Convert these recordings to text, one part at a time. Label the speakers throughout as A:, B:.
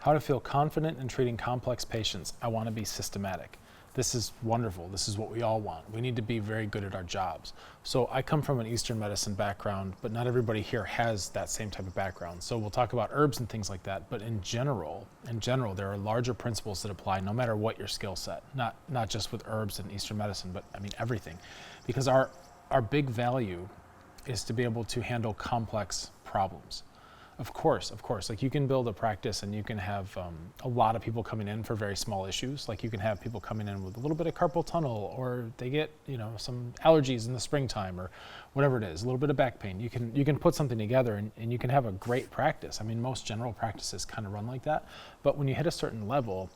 A: How to feel confident in treating complex patients. I want to be systematic. This is wonderful. This is what we all want. We need to be very good at our jobs. So I come from an Eastern medicine background, but not everybody here has that same type of background. So we'll talk about herbs and things like that, but in general, there are larger principles that apply no matter what your skill set, not just with herbs and Eastern medicine, but I mean everything. Because our big value is to be able to handle complex problems. Of course, like you can build a practice and you can have a lot of people coming in for very small issues. Like you can have people coming in with a little bit of carpal tunnel, or they get, some allergies in the springtime, or whatever it is, a little bit of back pain. You can put something together and you can have a great practice. I mean, most general practices kind of run like that. But when you hit a certain level,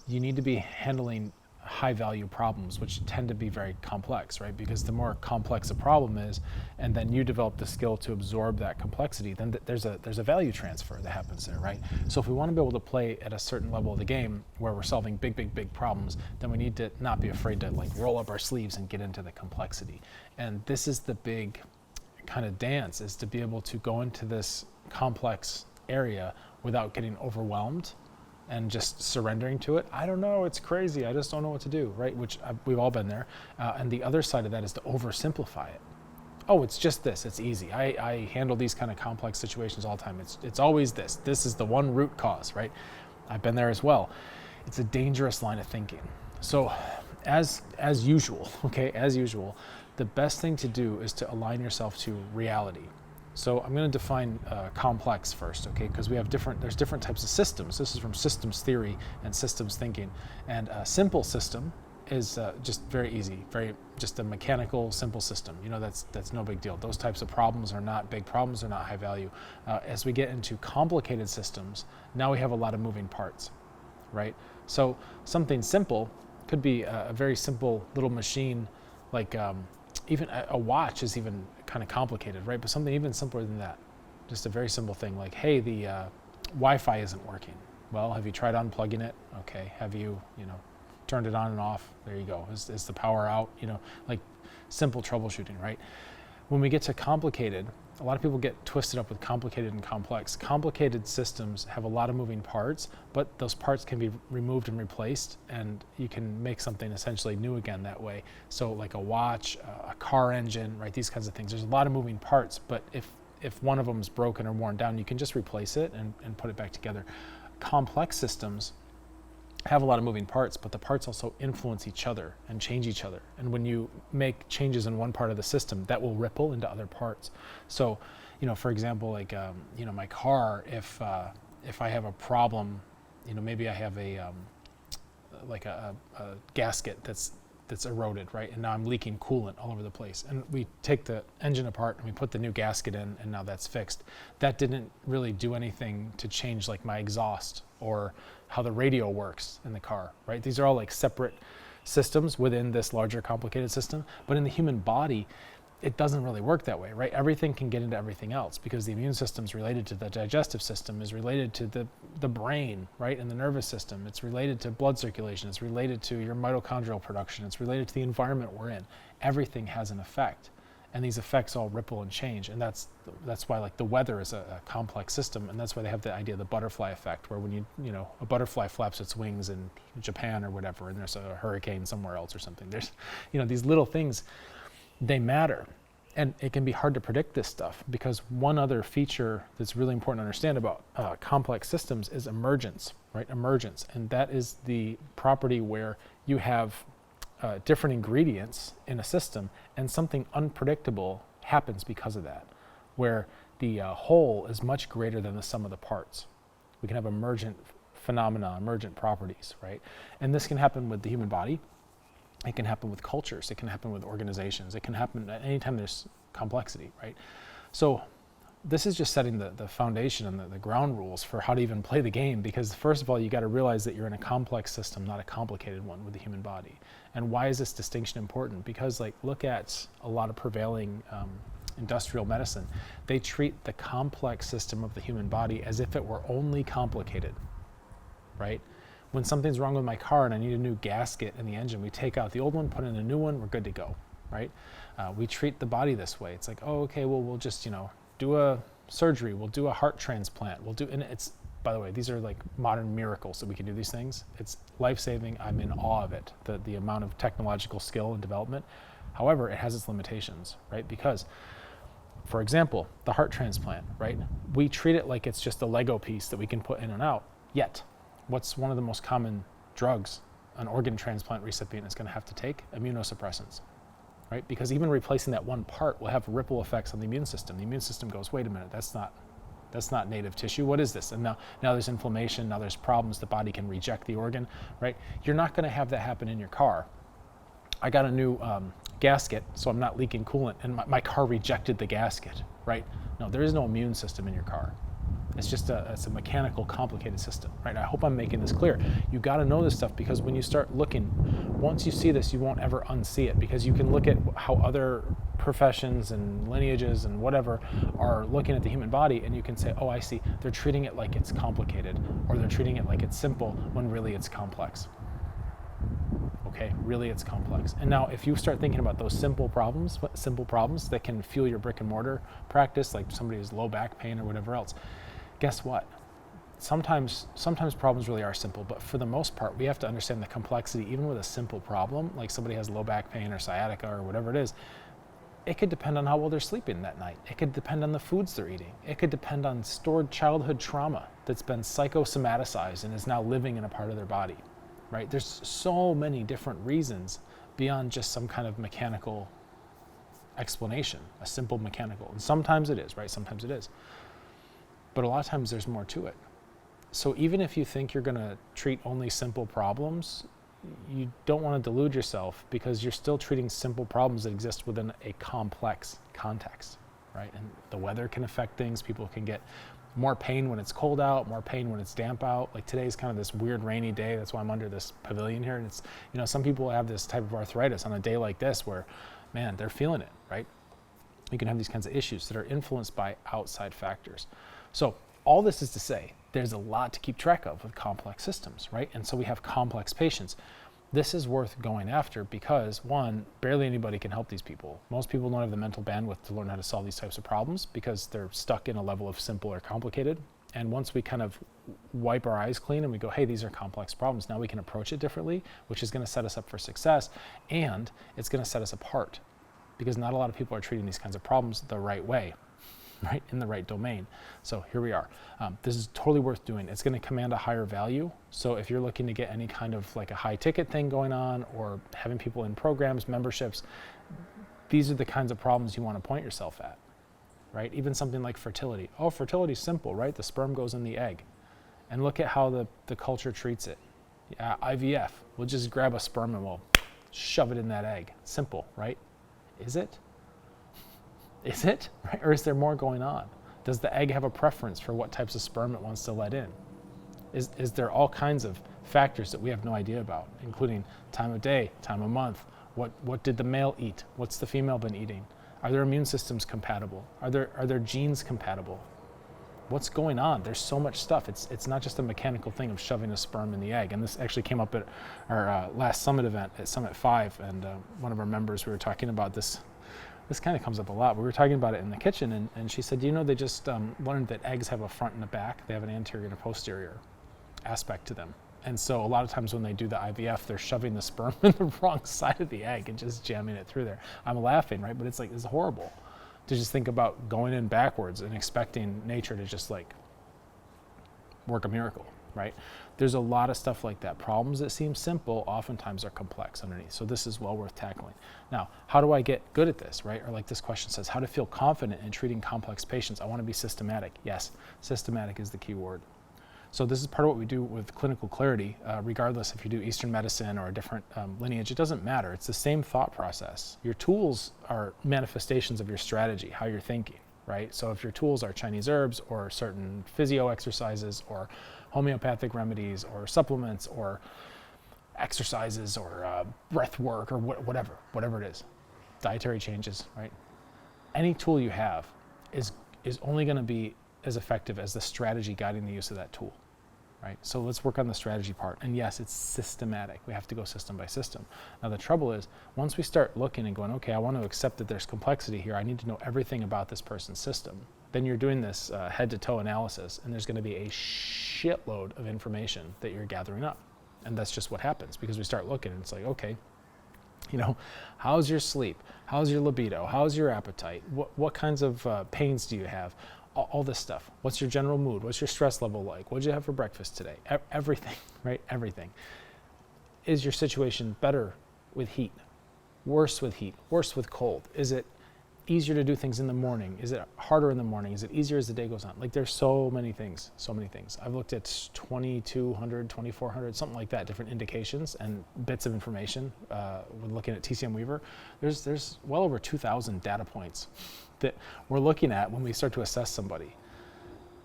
A: you need to be handling high value problems, which tend to be very complex, right? Because the more complex a problem is, and then you develop the skill to absorb that complexity, then there's a value transfer that happens there, right? So if we want to be able to play at a certain level of the game where we're solving big problems, then we need to not be afraid to like roll up our sleeves and get into the complexity. And this is the big kind of dance, is to be able to go into this complex area without getting overwhelmed and just surrendering to it. I don't know, it's crazy, I just don't know what to do, right? Which we've all been there. And the other side of that is to oversimplify it. Oh, it's just this, it's easy. I handle these kind of complex situations all the time. It's always this. This is the one root cause, right? I've been there as well. It's a dangerous line of thinking. So as usual, the best thing to do is to align yourself to reality. So I'm going to define complex first, okay? Because there's different types of systems. This is from systems theory and systems thinking. And a simple system is just very easy, just a mechanical, simple system. That's no big deal. Those types of problems are not big problems, they're not high value. As we get into complicated systems, now we have a lot of moving parts, right? So something simple could be a very simple little machine, like even a watch is even kind of complicated, right? But something even simpler than that, just a very simple thing like, hey, the Wi-Fi isn't working. Well, have you tried unplugging it? Okay. Have you, turned it on and off? There you go. Is the power out? Like simple troubleshooting, right? When we get to complicated, a lot of people get twisted up with complicated and complex. Complicated systems have a lot of moving parts, but those parts can be removed and replaced, and you can make something essentially new again that way. So like a watch, a car engine, right? These kinds of things. There's a lot of moving parts, but if one of them is broken or worn down, you can just replace it and put it back together. Complex systems have a lot of moving parts, but the parts also influence each other and change each other. And when you make changes in one part of the system, that will ripple into other parts. So, for example, like, my car, if I have a problem, maybe I have a gasket that's eroded, right? And now I'm leaking coolant all over the place. And we take the engine apart and we put the new gasket in, and now that's fixed. That didn't really do anything to change like my exhaust or how the radio works in the car, right? These are all like separate systems within this larger complicated system. But in the human body, it doesn't really work that way, right? Everything can get into everything else because the immune system is related to the digestive system, is related to the brain, right? And the nervous system. It's related to blood circulation. It's related to your mitochondrial production. It's related to the environment we're in. Everything has an effect. And these effects all ripple and change. And that's why like the weather is a complex system. And that's why they have the idea of the butterfly effect, where when a butterfly flaps its wings in Japan or whatever, and there's a hurricane somewhere else or something. There's, these little things, they matter. And it can be hard to predict this stuff, because one other feature that's really important to understand about complex systems is emergence, right? Emergence. And that is the property where you have different ingredients in a system and something unpredictable happens because of that, where the whole is much greater than the sum of the parts. We can have emergent phenomena, emergent properties, right? And this can happen with the human body. It can happen with cultures. It can happen with organizations. It can happen at any time there's complexity, right? So this is just setting the foundation and the ground rules for how to even play the game, because first of all, you got to realize that you're in a complex system, not a complicated one with the human body. And why is this distinction important? Because like, look at a lot of prevailing industrial medicine. They treat the complex system of the human body as if it were only complicated, right? When something's wrong with my car and I need a new gasket in the engine, we take out the old one, put in a new one, we're good to go, right? We treat the body this way. It's like, oh, okay, well, we'll just, do a surgery, we'll do a heart transplant, and by the way, these are like modern miracles that we can do these things. It's life-saving. I'm in awe of it, the amount of technological skill and development. However, it has its limitations, right? Because, for example, the heart transplant, right? We treat it like it's just a Lego piece that we can put in and out. Yet, what's one of the most common drugs an organ transplant recipient is going to have to take? Immunosuppressants, right? Because even replacing that one part will have ripple effects on the immune system. The immune system goes, wait a minute, that's not native tissue. What is this? And now there's inflammation, now there's problems, the body can reject the organ, right? You're not going to have that happen in your car. I got a new gasket, so I'm not leaking coolant, and my car rejected the gasket, right? No, there is no immune system in your car. It's just it's a mechanical, complicated system, right? I hope I'm making this clear. You got to know this stuff, because when you start looking, once you see this, you won't ever unsee it, because you can look at how other professions and lineages and whatever are looking at the human body, and you can say, oh, I see, they're treating it like it's complicated, or they're treating it like it's simple, when really it's complex. Okay, really it's complex. And now if you start thinking about those simple problems that can fuel your brick and mortar practice, like somebody has low back pain or whatever else, guess what? Sometimes problems really are simple, but for the most part, we have to understand the complexity. Even with a simple problem, like somebody has low back pain or sciatica or whatever it is, it could depend on how well they're sleeping that night. It could depend on the foods they're eating. It could depend on stored childhood trauma that's been psychosomaticized and is now living in a part of their body, right? There's so many different reasons beyond just some kind of mechanical explanation, a simple mechanical. And sometimes it is, right? Sometimes it is. But a lot of times there's more to it. So even if you think you're going to treat only simple problems, you don't want to delude yourself, because you're still treating simple problems that exist within a complex context, right? And the weather can affect things. People can get more pain when it's cold out, more pain when it's damp out. Like today's kind of this weird rainy day. That's why I'm under this pavilion here. And it's, some people have this type of arthritis on a day like this where, man, they're feeling it, right? You can have these kinds of issues that are influenced by outside factors. So all this is to say, there's a lot to keep track of with complex systems, right? And so we have complex patients. This is worth going after because, one, barely anybody can help these people. Most people don't have the mental bandwidth to learn how to solve these types of problems because they're stuck in a level of simple or complicated. And once we kind of wipe our eyes clean and we go, hey, these are complex problems, now we can approach it differently, which is going to set us up for success, and it's going to set us apart because not a lot of people are treating these kinds of problems the right way, right, in the right domain. So here we are. This is totally worth doing. It's going to command a higher value. So if you're looking to get any kind of like a high ticket thing going on or having people in programs, memberships, these are the kinds of problems you want to point yourself at, right? Even something like fertility. Oh, fertility is simple, right? The sperm goes in the egg. And look at how the culture treats it. Yeah, IVF, we'll just grab a sperm and we'll shove it in that egg. Simple, right? Is it? Is it? Right? Or is there more going on? Does the egg have a preference for what types of sperm it wants to let in? Is there all kinds of factors that we have no idea about, including time of day, time of month, what did the male eat? What's the female been eating? Are their immune systems compatible? Are their genes compatible? What's going on? There's so much stuff. It's not just a mechanical thing of shoving a sperm in the egg. And this actually came up at our last Summit event at Summit 5, and one of our members, we were talking about this. This kind of comes up a lot. We were talking about it in the kitchen, and she said, they just learned that eggs have a front and a back. They have an anterior and a posterior aspect to them. And so a lot of times when they do the IVF, they're shoving the sperm in the wrong side of the egg and just jamming it through there. I'm laughing, right? But it's horrible to just think about going in backwards and expecting nature to just like work a miracle, right? There's a lot of stuff like that. Problems that seem simple oftentimes are complex underneath. So this is well worth tackling. Now, how do I get good at this, right? Or like this question says, how to feel confident in treating complex patients? I want to be systematic. Yes, systematic is the key word. So this is part of what we do with Clinical Clarity, regardless if you do Eastern medicine or a different lineage, it doesn't matter. It's the same thought process. Your tools are manifestations of your strategy, how you're thinking, right? So if your tools are Chinese herbs or certain physio exercises or homeopathic remedies or supplements or exercises or breath work or whatever it is, dietary changes, right? Any tool you have is only going to be as effective as the strategy guiding the use of that tool, right? So let's work on the strategy part. And yes, it's systematic. We have to go system by system. Now the trouble is, once we start looking and going, okay, I want to accept that there's complexity here. I need to know everything about this person's system. then you're doing this head-to-toe analysis, and there's going to be a shitload of information that you're gathering up. And that's just what happens, because we start looking and it's like, okay, how's your sleep? How's your libido? How's your appetite? What kinds of pains do you have? All this stuff. What's your general mood? What's your stress level like? What did you have for breakfast today? Everything, right? Everything. Is your situation better with heat? Worse with heat? Worse with cold? Is it easier to do things in the morning? Is it harder in the morning? Is it easier as the day goes on? Like, there's so many things. I've looked at 2,200, 2,400, something like that, different indications and bits of information when looking at TCM Weaver. There's well over 2,000 data points that we're looking at when we start to assess somebody.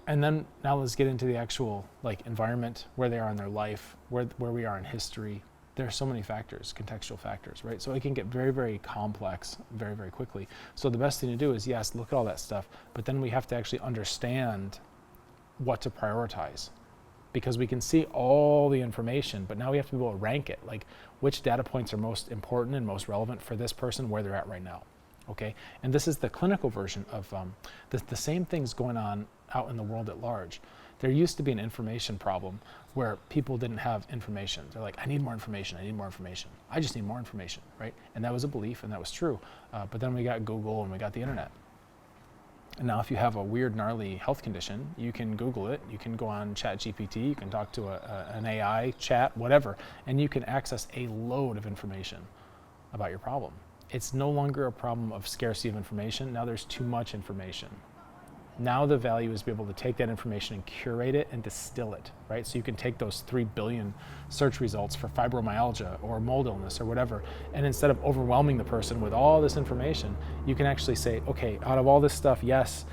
A: And then now let's get into the actual environment, where they are in their life, where we are in history. There are so many factors, contextual factors, right? So it can get very, very complex very, very quickly. So the best thing to do is, yes, look at all that stuff, but then we have to actually understand what to prioritize, because we can see all the information, but now we have to be able to rank it, like which data points are most important and most relevant for this person where they're at right now, okay? And this is the clinical version of the same things going on out in the world at large. There used to be an information problem where people didn't have information. They're like, I need more information, I need more information. I just need more information, right? And that was a belief, and that was true. But then we got Google and we got the internet. And now if you have a weird, gnarly health condition, you can Google it, you can go on ChatGPT, you can talk to an AI chat, whatever, and you can access a load of information about your problem. It's no longer a problem of scarcity of information. Now there's too much information. Now the value is to be able to take that information and curate it and distill it, right? So you can take those 3 billion search results for fibromyalgia or mold illness or whatever, and instead of overwhelming the person with all this information, you can actually say, okay, out of all this stuff, yes,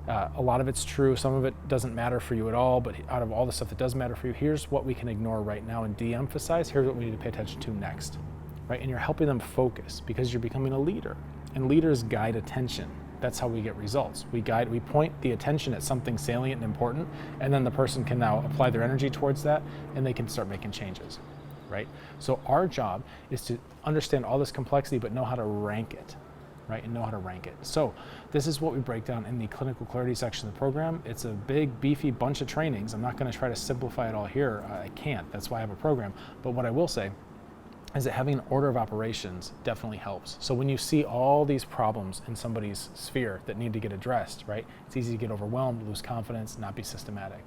A: a lot of it's true, some of it doesn't matter for you at all, but out of all the stuff that does matter for you, here's what we can ignore right now and de-emphasize, here's what we need to pay attention to next, right? And you're helping them focus because you're becoming a leader, and leaders guide attention. That's how we get results. We point the attention at something salient and important, and then the person can now apply their energy towards that, and they can start making changes, right? So our job is to understand all this complexity, but know how to rank it, right? And know how to rank it. So this is what we break down in the clinical clarity section of the program. It's a big, beefy bunch of trainings. I'm not gonna try to simplify it all here. I can't, that's why I have a program. But what I will say is that having an order of operations definitely helps. So when you see all these problems in somebody's sphere that need to get addressed, right? It's easy to get overwhelmed, lose confidence, not be systematic,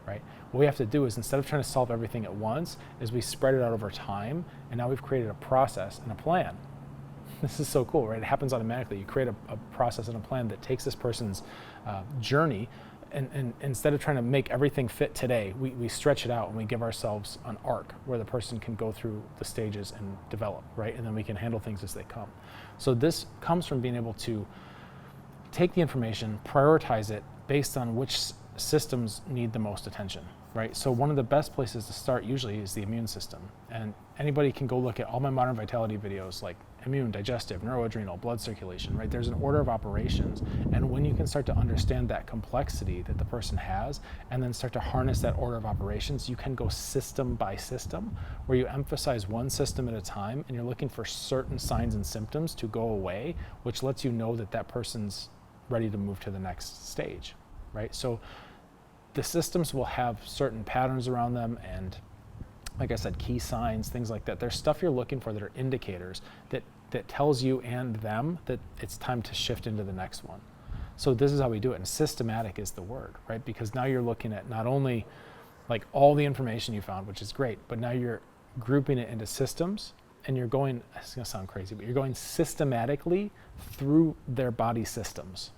A: right? What we have to do is, instead of trying to solve everything at once, is we spread it out over time, and now we've created a process and a plan. This is so cool, right? It happens automatically. You create a process and a plan that takes this person's journey, and instead of trying to make everything fit today, we stretch it out and we give ourselves an arc where the person can go through the stages and develop, right? And then we can handle things as they come. So this comes from being able to take the information, prioritize it based on which systems need the most attention, right? So one of the best places to start usually is the immune system. And anybody can go look at all my Modern Vitality videos, like immune, digestive, neuroadrenal, blood circulation, right? There's an order of operations. And when you can start to understand that complexity that the person has, and then start to harness that order of operations, you can go system by system, where you emphasize one system at a time, and you're looking for certain signs and symptoms to go away, which lets you know that that person's ready to move to the next stage, right? So the systems will have certain patterns around them, and like I said, key signs, things like that. There's stuff you're looking for that are indicators that tells you and them that it's time to shift into the next one. So this is how we do it, and systematic is the word, right? Because now you're looking at not only like all the information you found, which is great, but now you're grouping it into systems, and you're going, it's gonna sound crazy, but you're going systematically through their body systems,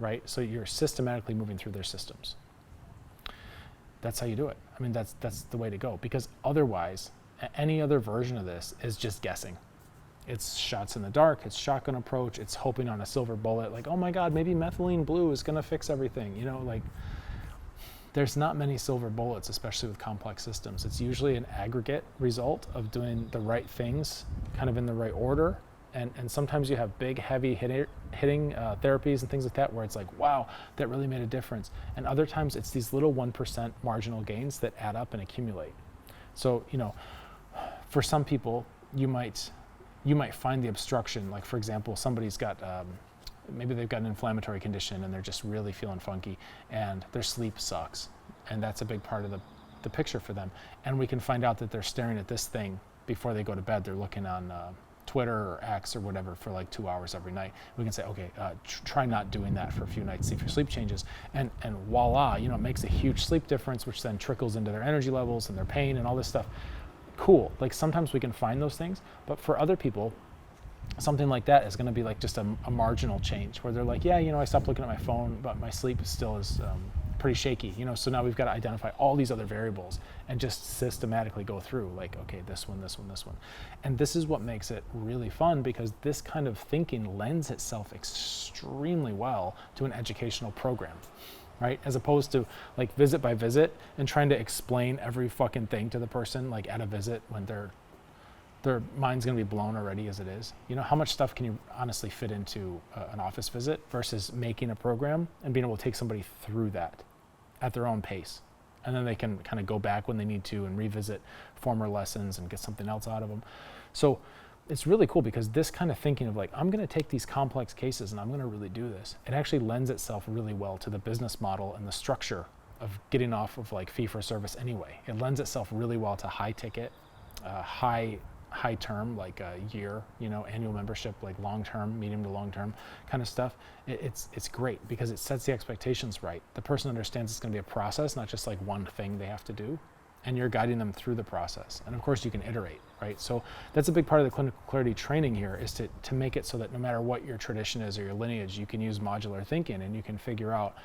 A: right? So you're systematically moving through their systems. That's how you do it. I mean, that's the way to go, because otherwise, any other version of this is just guessing. It's shots in the dark, it's shotgun approach, it's hoping on a silver bullet, like, oh my God, maybe methylene blue is gonna fix everything. You know, like, there's not many silver bullets, especially with complex systems. It's usually an aggregate result of doing the right things, kind of in the right order. And sometimes you have big, heavy hitting therapies and things like that, where it's like, wow, that really made a difference. And other times it's these little 1% marginal gains that add up and accumulate. So, you know, for some people, you might find the obstruction, like for example, somebody's got maybe they've got an inflammatory condition and they're just really feeling funky and their sleep sucks. And that's a big part of the picture for them. And we can find out that they're staring at this thing before they go to bed. They're looking on Twitter or X or whatever for like 2 hours every night. We can say, okay, try not doing that for a few nights, see if your sleep changes. And voila, you know, it makes a huge sleep difference, which then trickles into their energy levels and their pain and all this stuff. Cool. Like sometimes we can find those things, but for other people, something like that is going to be like just a marginal change where they're like, yeah, you know, I stopped looking at my phone, but my sleep still is pretty shaky, you know, so now we've got to identify all these other variables and just systematically go through like, okay, this one, this one, this one. And this is what makes it really fun, because this kind of thinking lends itself extremely well to an educational program, right? As opposed to like visit by visit and trying to explain every fucking thing to the person like at a visit when their mind's going to be blown already as it is. You know, how much stuff can you honestly fit into an office visit versus making a program and being able to take somebody through that at their own pace. And then they can kind of go back when they need to and revisit former lessons and get something else out of them. So it's really cool, because this kind of thinking of like, I'm going to take these complex cases and I'm going to really do this, it actually lends itself really well to the business model and the structure of getting off of like fee for service anyway. It lends itself really well to high ticket, high term, like a year, you know, annual membership, like long term, medium to long term kind of stuff. It's great because it sets the expectations right. The person understands it's going to be a process, not just like one thing they have to do, and you're guiding them through the process. And of course you can iterate, right? So that's a big part of the clinical clarity training here, is to make it so that no matter what your tradition is or your lineage, you can use modular thinking and you can figure out,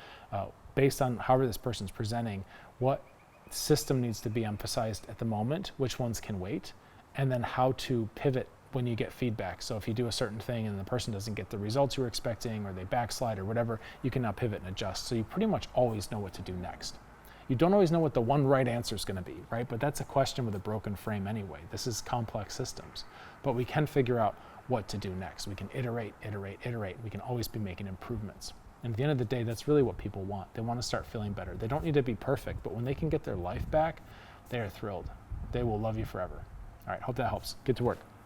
A: based on however this person's presenting, what system needs to be emphasized at the moment, which ones can wait, and then how to pivot when you get feedback. So if you do a certain thing and the person doesn't get the results you were expecting, or they backslide or whatever, you can now pivot and adjust. So you pretty much always know what to do next. You don't always know what the one right answer is going to be, right? But that's a question with a broken frame anyway. This is complex systems. But we can figure out what to do next. We can iterate. We can always be making improvements. And at the end of the day, that's really what people want. They want to start feeling better. They don't need to be perfect, but when they can get their life back, they are thrilled. They will love you forever. All right, hope that helps. Get to work.